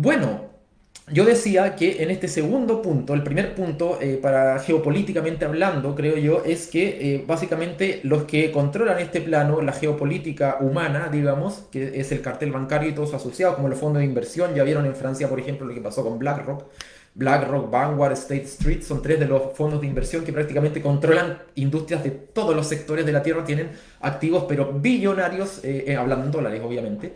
Bueno, yo decía que en este segundo punto, el primer punto, para geopolíticamente hablando, creo yo, es que básicamente los que controlan este plano, la geopolítica humana, digamos, que es el cartel bancario y todos sus asociados, como los fondos de inversión, ya vieron en Francia, por ejemplo, lo que pasó con BlackRock. BlackRock, Vanguard, State Street son tres de los fondos de inversión que prácticamente controlan industrias de todos los sectores de la Tierra, tienen activos pero billonarios, hablando en dólares, obviamente.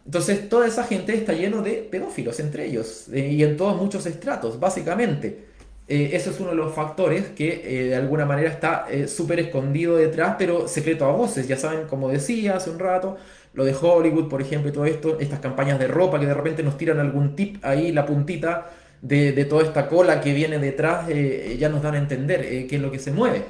Entonces, toda esa gente está lleno de pedófilos entre ellos y en todos muchos estratos, básicamente. Eso es uno de los factores que de alguna manera está súper escondido detrás, pero secreto a voces. Ya saben, como decía hace un rato, lo de Hollywood, por ejemplo, y todo esto, estas campañas de ropa que de repente nos tiran algún tip ahí, la puntita de toda esta cola que viene detrás, ya nos dan a entender qué es lo que se mueve.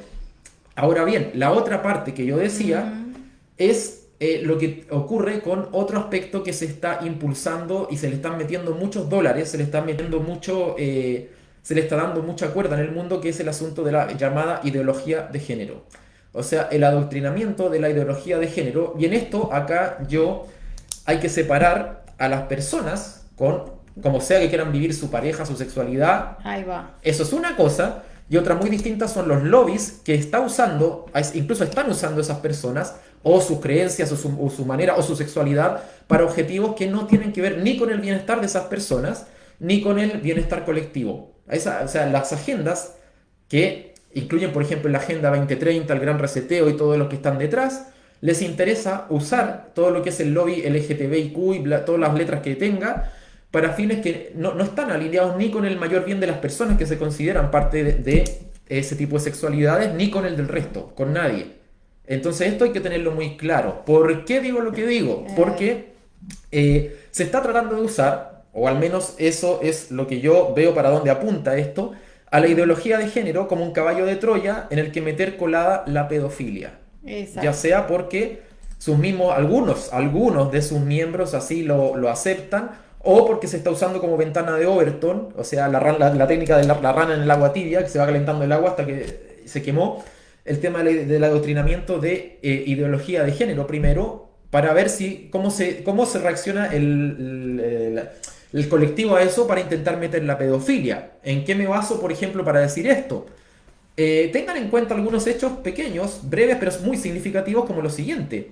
Ahora bien, la otra parte que yo decía Mm, es lo que ocurre con otro aspecto que se está impulsando y se le están metiendo muchos dólares, se le está metiendo mucho, se le está dando mucha cuerda en el mundo, que es el asunto de la llamada ideología de género. O sea, el adoctrinamiento de la ideología de género. Y en esto, acá yo hay que separar a las personas con, como sea que quieran vivir su pareja, su sexualidad, ahí va. eso es una cosa, y otra muy distinta son los lobbies que está usando, incluso están usando esas personas, o sus creencias, o su manera, o su sexualidad, para objetivos que no tienen que ver ni con el bienestar de esas personas, ni con el bienestar colectivo. O sea, las agendas que incluyen, por ejemplo, la Agenda 2030, el Gran Reseteo y todos los que están detrás, les interesa usar todo lo que es el lobby LGTBIQ y todas las letras que tenga para fines que no están alineados ni con el mayor bien de las personas que se consideran parte de ese tipo de sexualidades, ni con el del resto, con nadie. Entonces esto hay que tenerlo muy claro. ¿Por qué digo lo que digo? Eh, Porque se está tratando de usar, o al menos eso es lo que yo veo para dónde apunta esto, a la mm, ideología de género como un caballo de Troya en el que meter colada la pedofilia. Ya exacto. sea porque sus mismos, algunos de sus miembros así lo aceptan, o porque se está usando como ventana de Overton, o sea, la técnica de la rana en el agua tibia, que se va calentando el agua hasta que se quemó, el tema del adoctrinamiento de ideología de género primero, para ver si, cómo se reacciona el colectivo a eso para intentar meter la pedofilia. ¿En qué me baso, por ejemplo, para decir esto? Tengan en cuenta algunos hechos pequeños, breves, pero muy significativos, como lo siguiente.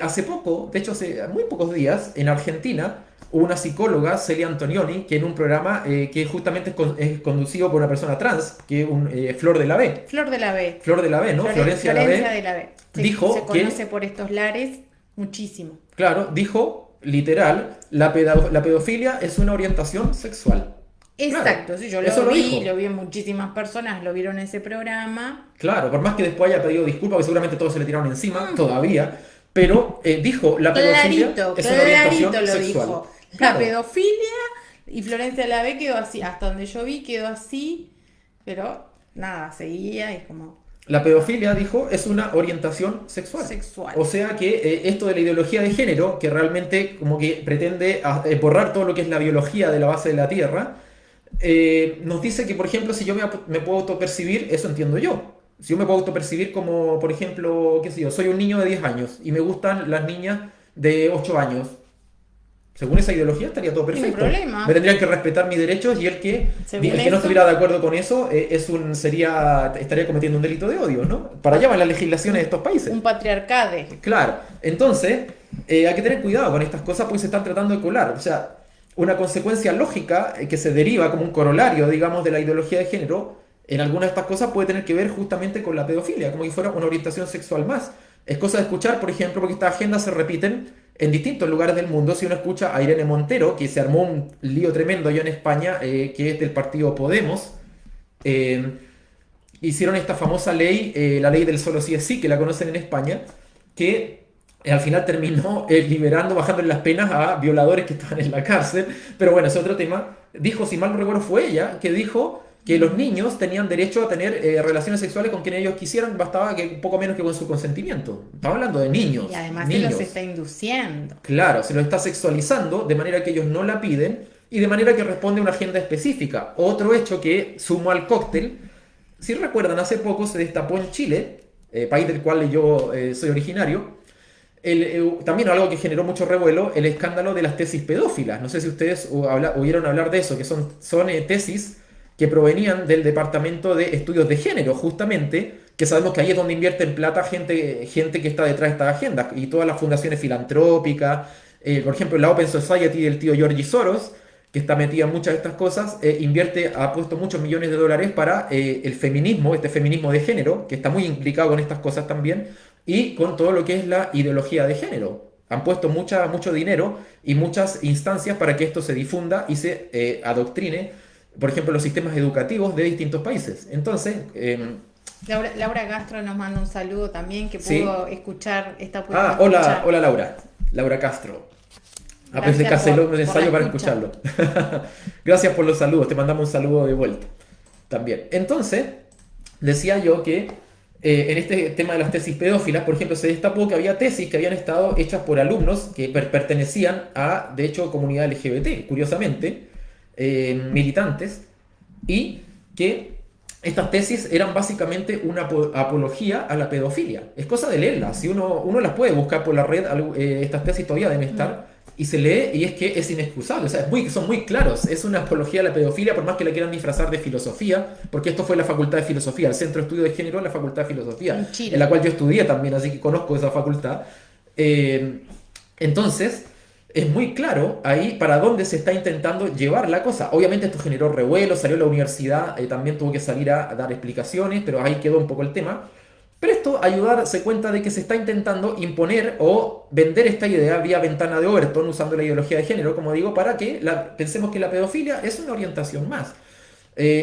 Hace poco, de hecho hace muy pocos días, en Argentina, hubo una psicóloga, Celia Antonioni, que en un programa que justamente es conducido por una persona trans, que es Flor de la B. Flor de la B. Flor de la B, ¿no? Florencia de la Florencia B, de la B. Se dijo conoce que, por estos lares muchísimo. claro, dijo literal, la pedofilia es una orientación sexual. Claro, Exacto, sí, yo eso lo lo dijo. vi en muchísimas personas, lo vieron en ese programa. Claro, por más que después haya pedido disculpas, que seguramente todos se le tiraron encima, Mm, todavía, pero dijo, la pedofilia clarito, es una clarito orientación lo sexual. dijo. La Claro, pedofilia y Florencia de la B quedó así, hasta donde yo vi quedó así, pero nada, seguía y como la pedofilia, dijo, es una orientación sexual. sexual. O sea que esto de la ideología de género, que realmente como que pretende borrar todo lo que es la biología de la base de la Tierra, nos dice que, por ejemplo, si yo me puedo autopercibir, eso entiendo yo. Si yo me puedo autopercibir como, por ejemplo, qué sé yo, soy un niño de 10 años y me gustan las niñas de 8 años. Según esa ideología estaría todo Ningún perfecto. Me problema. tendrían que respetar mis derechos y Según el que no eso, estuviera de acuerdo con eso estaría cometiendo un delito de odio, ¿no? Para allá van las legislaciones de estos países. un patriarcade. Claro, entonces hay que tener cuidado con estas cosas porque se están tratando de colar. O sea, una consecuencia lógica que se deriva como un corolario, digamos, de la ideología de género, en algunas de estas cosas puede tener que ver justamente con la pedofilia, como si fuera una orientación sexual más. Es cosa de escuchar, por ejemplo, porque estas agendas se repiten en distintos lugares del mundo. Si uno escucha a Irene Montero, que se armó un lío tremendo allá en España, que es del partido Podemos, eh, hicieron esta famosa ley, la ley del solo sí es sí, que la conocen en España, que al final terminó liberando, bajando las penas a violadores que estaban en la cárcel. Pero bueno, es otro tema. Dijo, si mal no recuerdo, fue ella que dijo que los niños tenían derecho a tener relaciones sexuales con quien ellos quisieran, bastaba que un poco menos que con su consentimiento. Estamos hablando de Y niños, además se los niños. está induciendo. Claro, se los está sexualizando de manera que ellos no la piden y de manera que responde a una agenda específica. Otro hecho que sumó al cóctel, si recuerdan, hace poco se destapó en Chile, país del cual yo soy originario, También algo que generó mucho revuelo, el escándalo de las tesis pedófilas. No sé si ustedes oyeron hablar de eso, que son tesis que provenían del Departamento de Estudios de Género, justamente, que sabemos que ahí es donde invierten plata gente que está detrás de estas agendas, y todas las fundaciones filantrópicas, por ejemplo, la Open Society del tío George Soros, que está metida en muchas de estas cosas, ha puesto muchos millones de dólares para el feminismo, este feminismo de género, que está muy implicado con estas cosas también, y con todo lo que es la ideología de género. Han puesto mucho dinero y muchas instancias para que esto se difunda y se adoctrine, por ejemplo, los sistemas educativos de distintos países. Entonces, Laura Castro nos manda un saludo también, que sí. pudo escuchar, está pudiendo Hola, escuchar. hola Laura. Laura Castro. Pues se Gracias canceló un por la ensayo para escucha. escucharlo. Gracias por los saludos, te mandamos un saludo de vuelta también. Entonces, decía yo que en este tema de las tesis pedófilas, por ejemplo, se destapó que había tesis que habían estado hechas por alumnos que pertenecían a, de hecho, comunidad LGBT, curiosamente, militantes, y que estas tesis eran básicamente una apología a la pedofilia. Es cosa de leerlas. Si uno las puede buscar por la red, estas tesis todavía deben estar, y se lee y es que es inexcusable. O sea, son muy claros. Es una apología a la pedofilia, por más que la quieran disfrazar de filosofía, porque esto fue la Facultad de Filosofía, el Centro de Estudio de Género de la Facultad de Filosofía, En Chile. en la cual yo estudié también, así que conozco esa facultad. Eh, entonces, es muy claro ahí para dónde se está intentando llevar la cosa. Obviamente esto generó revuelo, salió la universidad, también tuvo que salir a dar explicaciones, pero ahí quedó un poco el tema. Pero esto ayuda a darse cuenta de que se está intentando imponer o vender esta idea vía ventana de Overton, usando la ideología de género, como digo, para que pensemos que la pedofilia es una orientación más,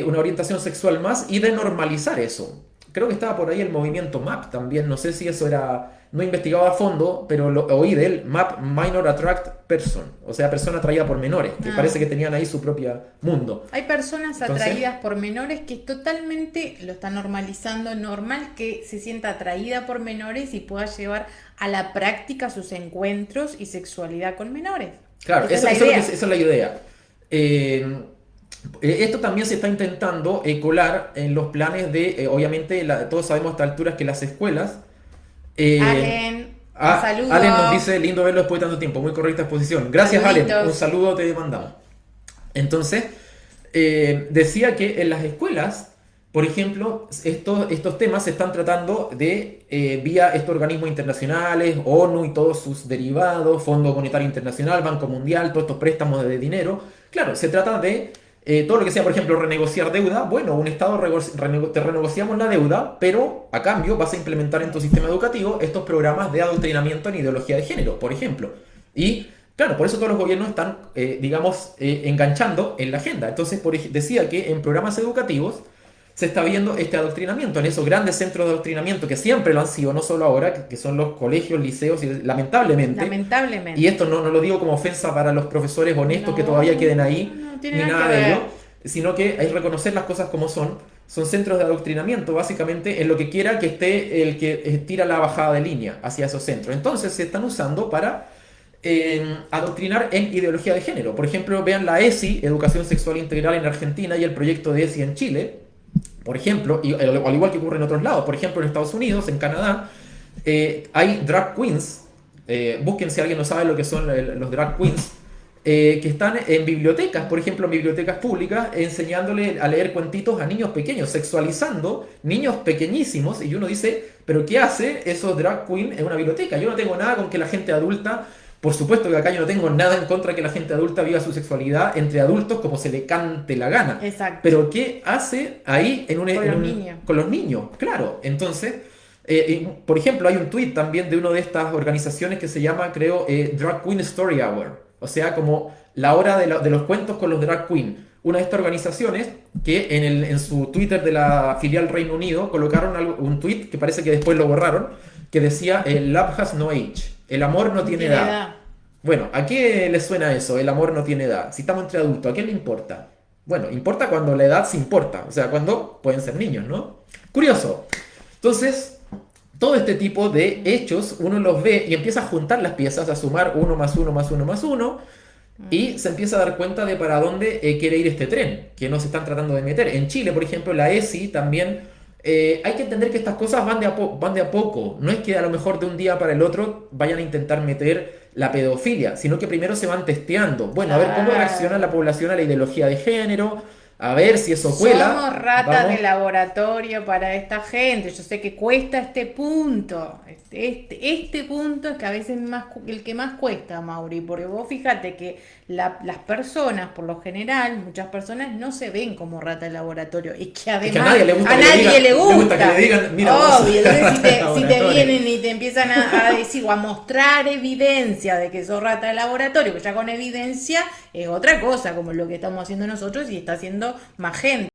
una orientación sexual más, y de normalizar eso. Creo que estaba por ahí el movimiento MAP también, no sé si eso era, no he investigado a fondo, pero lo oí de él, MAP, Minor Attract Person, o sea, persona atraída por menores, que parece que tenían ahí su propio mundo. Hay personas Entonces, atraídas por menores que totalmente lo están normalizando, normal que se sienta atraída por menores y pueda llevar a la práctica sus encuentros y sexualidad con menores. claro, Esa es la idea. esa es la idea. Eh, Esto también se está intentando colar en los planes de, obviamente, todos sabemos a estas alturas que las escuelas... eh, Allen, un saludo. Allen nos dice, lindo verlo después de tanto tiempo, muy correcta exposición. Gracias, Allen, Saluditos. un saludo te mandamos. Entonces, decía que en las escuelas, por ejemplo, estos temas se están tratando vía estos organismos internacionales, ONU y todos sus derivados, Fondo Monetario Internacional, Banco Mundial, todos estos préstamos de dinero. Claro, se trata de todo lo que sea, por ejemplo, renegociar deuda. Bueno, un Estado te renegociamos la deuda, pero a cambio vas a implementar en tu sistema educativo estos programas de adoctrinamiento en ideología de género, por ejemplo. Y claro, por eso todos los gobiernos están, digamos, enganchando en la agenda. Entonces, decía que en programas educativos se está viendo este adoctrinamiento, en esos grandes centros de adoctrinamiento que siempre lo han sido, no solo ahora, que son los colegios, liceos, y lamentablemente. Lamentablemente. Y esto no lo digo como ofensa para los profesores honestos que todavía queden ahí, no tiene ni nada nada que de ver. ello, sino que hay que reconocer las cosas como son. Son centros de adoctrinamiento, básicamente, en lo que quiera que esté el que tira la bajada de línea hacia esos centros. Entonces se están usando para adoctrinar en ideología de género. Por ejemplo, vean la ESI, Educación Sexual Integral en Argentina, y el proyecto de ESI en Chile, por ejemplo, y al igual que ocurre en otros lados. Por ejemplo, en Estados Unidos, en Canadá, hay drag queens. Busquen si alguien no sabe lo que son los drag queens, que están en bibliotecas, por ejemplo, en bibliotecas públicas, enseñándole a leer cuentitos a niños pequeños, sexualizando niños pequeñísimos. Y uno dice, ¿pero qué hace esos drag queens en una biblioteca? Yo no tengo nada con que la gente adulta, por supuesto que acá yo no tengo nada en contra de que la gente adulta viva su sexualidad entre adultos como se le cante la gana. Exacto. Pero ¿qué hace ahí Niños. con los niños? Claro, entonces... por ejemplo, hay un tweet también de una de estas organizaciones que se llama, creo, Drag Queen Story Hour. O sea, como la hora de los cuentos con los drag queen. Una de estas organizaciones que en su Twitter de la filial Reino Unido colocaron un tweet que parece que después lo borraron, que decía, Love has no age. El amor no tiene edad. Bueno, ¿a qué le suena eso? El amor no tiene edad. Si estamos entre adultos, ¿a qué le importa? Bueno, importa cuando la edad se importa. O sea, cuando pueden ser niños, ¿no? Curioso. Entonces... todo este tipo de hechos uno los ve y empieza a juntar las piezas, a sumar 1 más 1 más 1 más 1, y se empieza a dar cuenta de para dónde quiere ir este tren, que nos están tratando de meter. En Chile, por ejemplo, la ESI también hay que entender que estas cosas van de a poco. No es que a lo mejor de un día para el otro vayan a intentar meter la pedofilia, sino que primero se van testeando. Bueno, a ver cómo reacciona la Claro. población a la ideología de género, a ver si eso cuela. Somos ratas de Vamos. laboratorio para esta gente. Yo sé que cuesta este punto. Este punto es que a veces más, el que más cuesta, Mauri, porque vos fíjate que las personas, por lo general, muchas personas no se ven como rata de laboratorio. Es que Es que a además nadie le gusta a que le nadie digan, le le gusta que le gusta. digan, mira vos, Obvio, entonces si te laboratorio. vienen y te empiezan a decir o a mostrar evidencia de que sos rata de laboratorio, que ya con evidencia es otra cosa, como lo que estamos haciendo nosotros y está haciendo más gente.